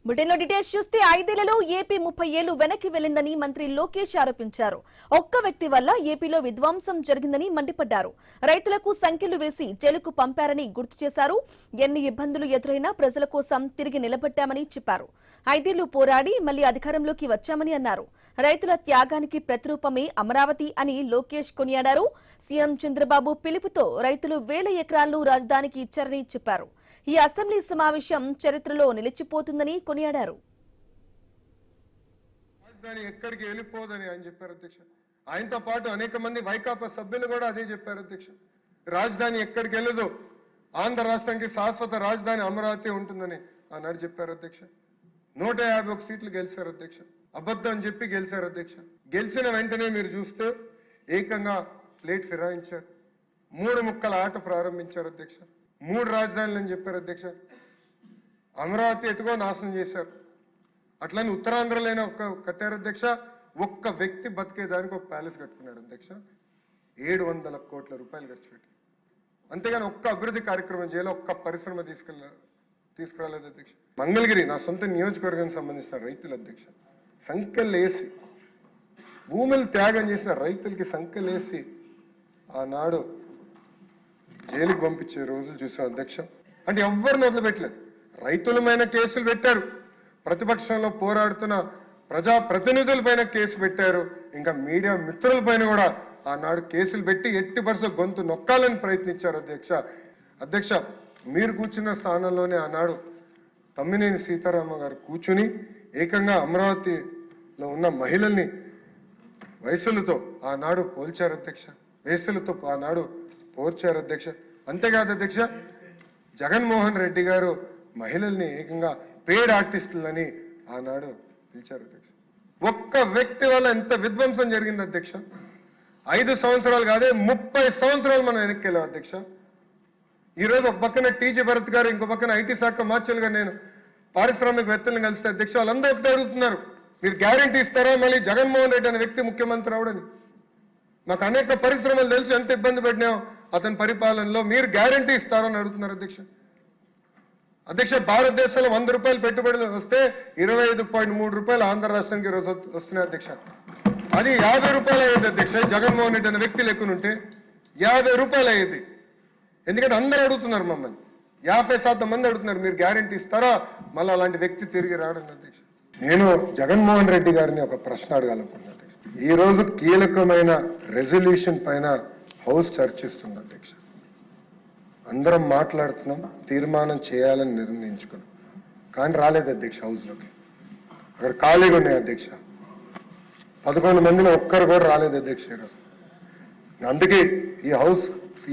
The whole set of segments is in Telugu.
బ్రిటన్లో డీటెయిల్స్ చూస్తే 5 ఏళ్లలో ఏపీ 30 ఏళ్లు వెనక్కి వెళ్లిందని మంత్రి లోకేష్ ఆరోపించారు. ఒక్క వ్యక్తి వల్ల ఏపీలో విధ్వంసం జరిగిందని మండిపడ్డారు. రైతులకు సంఖ్యలు వేసి జైలుకు పంపారని గుర్తు చేశారు. ఎన్ని ఇబ్బందులు ఎదురైనా ప్రజల కోసం తిరిగి నిలబడ్డామని చెప్పారు. 5 ఏళ్లు పోరాడి మళ్లీ అధికారంలోకి వచ్చామని అన్నారు. రైతుల త్యాగానికి ప్రతిరూపమే అమరావతి అని లోకేష్ కొనియాడారు. సీఎం చంద్రబాబు పిలుపుతో రైతులు 1000 ఎకరాలను రాజధానికి ఇచ్చారని చెప్పారు. ఈ అసెంబ్లీ సమావేశం చరిత్రలో నిలిచిపోతుందని కొనియాడారు. రాజధాని ఎక్కడికి వెళ్ళిపోదని ఆయన చెప్పారు అధ్యక్ష. ఆయనతో పాటు అనేక మంది వైకాపా సభ్యులు కూడా అదే చెప్పారు అధ్యక్ష. రాజధాని ఎక్కడికి వెళ్ళదు, ఆంధ్ర రాష్ట్రానికి శాశ్వత రాజధాని అమరావతి ఉంటుందని ఆనాడు చెప్పారు అధ్యక్ష. 151 సీట్లు గెలిచారు అధ్యక్ష. అబద్ధం అని చెప్పి గెలిచారు అధ్యక్ష. గెలిచిన వెంటనే మీరు చూస్తే ఏకంగా ప్లేట్ ఫిరాయించారు. 3 ముక్కల ఆట ప్రారంభించారు అధ్యక్ష. 3 రాజధానులు అని చెప్పారు అధ్యక్ష. అమరావతి ఎటుగో నాశనం చేశారు. అట్లని ఉత్తరాంధ్రలో కట్టారు అధ్యక్ష. ఒక్క వ్యక్తి బతికేదానికి ఒక ప్యాలెస్ కట్టుకున్నాడు అధ్యక్ష. 700 కోట్ల రూపాయలు ఖర్చు పెట్టి. అంతేగాని ఒక్క అభివృద్ధి కార్యక్రమం చేయాలి, ఒక్క పరిశ్రమ తీసుకురాలేదు అధ్యక్ష. మంగళగిరి నా సొంత నియోజకవర్గానికి సంబంధించిన రైతులు అధ్యక్ష సంఖ్యలేసి భూములు త్యాగం చేసిన రైతులకి సంఖ్యలేసి ఆనాడు జైలుకి పంపించే రోజులు చూసాం అధ్యక్ష. అంటే ఎవరిని వదిలిపెట్టలేదు. రైతులపైన కేసులు పెట్టారు, ప్రతిపక్షంలో పోరాడుతున్న ప్రజాప్రతినిధులపైన కేసు పెట్టారు, ఇంకా మీడియా మిత్రులపైన కూడా ఆనాడు కేసులు పెట్టి ఎట్టి పరిస్థితి గొంతు నొక్కాలని ప్రయత్నించారు అధ్యక్ష. అధ్యక్ష, మీరు కూర్చున్న స్థానంలోనే ఆనాడు తమ్మినేని సీతారామ గారు కూర్చుని ఏకంగా అమరావతిలో ఉన్న మహిళల్ని వయసులతో ఆనాడు పోల్చారు అధ్యక్ష. వయసులతో ఆనాడు పోర్చారు అధ్యక్ష. అంతేకాదు అధ్యక్ష, జగన్మోహన్ రెడ్డి గారు మహిళల్ని ఏకంగా పేడ్ ఆర్టిస్టులని ఆనాడు పిలిచారు అధ్యక్ష. ఒక్క వ్యక్తి వల్ల ఎంత విధ్వంసం జరిగింది అధ్యక్ష. 5 సంవత్సరాలు కాదే 30 సంవత్సరాలు మనం వెనక్కి వెళ్ళాం అధ్యక్ష. ఈరోజు ఒక పక్కన టీజీ భరత్ గారు, ఇంకో పక్కన ఐటీ శాఖ మార్చులుగా నేను పారిశ్రామికవేత్తలను కలిస్తే అధ్యక్ష, వాళ్ళందరూ ఒకటే అడుగుతున్నారు, మీరు గ్యారంటీ ఇస్తారా మళ్ళీ జగన్మోహన్ రెడ్డి అనే వ్యక్తి ముఖ్యమంత్రి అవడని. మాకు అనేక పరిశ్రమలు తెలిసి ఎంత ఇబ్బంది పడినాం అతని పరిపాలనలో, మీరు గ్యారంటీ ఇస్తారని అడుగుతున్నారు అధ్యక్ష. అధ్యక్ష, భారతదేశంలో 100 రూపాయలు పెట్టుబడులు వస్తే 25.3 రూపాయలు ఆంధ్ర రాష్ట్రానికి రోజు వస్తున్నాయి అధ్యక్ష. అది 50 రూపాయలు అయ్యేది అధ్యక్ష. జగన్మోహన్ రెడ్డి అనే వ్యక్తి లెక్కనుంటే 50 రూపాయలు అయ్యేది. ఎందుకంటే అందరూ అడుగుతున్నారు, మమ్మల్ని 50% మంది అడుగుతున్నారు, మీరు గ్యారంటీ ఇస్తారా మళ్ళీ అలాంటి వ్యక్తి తిరిగి రావడం అధ్యక్ష. నేను జగన్మోహన్ రెడ్డి గారిని ఒక ప్రశ్న అడగాలనుకుంటున్నాను. ఈ రోజు కీలకమైన రెజల్యూషన్ పైన హౌస్ చర్చిస్తుంది అధ్యక్ష. అందరం మాట్లాడుతున్నాం, తీర్మానం చేయాలని నిర్ణయించుకున్నాం, కానీ రాలేదు అధ్యక్ష హౌస్లోకి. అక్కడ ఖాళీగా ఉన్నాయి అధ్యక్ష. 11 మందిలో ఒక్కరు కూడా రాలేదు అధ్యక్ష ఈరోజు. అందుకే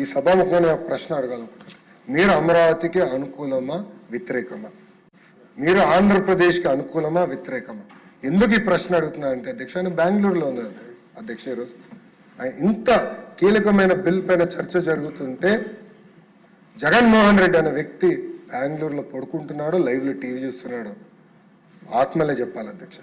ఈ సభాముఖంగా ఒక ప్రశ్న అడగాలనుకుంటున్నాను. మీరు అమరావతికి అనుకూలమా వ్యతిరేకమా? మీరు ఆంధ్రప్రదేశ్కి అనుకూలమా వ్యతిరేకమా? ఎందుకు ఈ ప్రశ్న అడుగుతున్నా అంటే అధ్యక్ష, నేను బెంగళూరులో ఉన్నాను అధ్యక్ష. ఈరోజు ఇంత కీలకమైన బిల్ పైన చర్చ జరుగుతుంటే జగన్మోహన్ రెడ్డి అనే వ్యక్తి బెంగళూరులో పడుకుంటున్నాడు, లైవ్లో టీవీ చూస్తున్నాడు. ఆత్మలే చెప్పాలి అధ్యక్ష.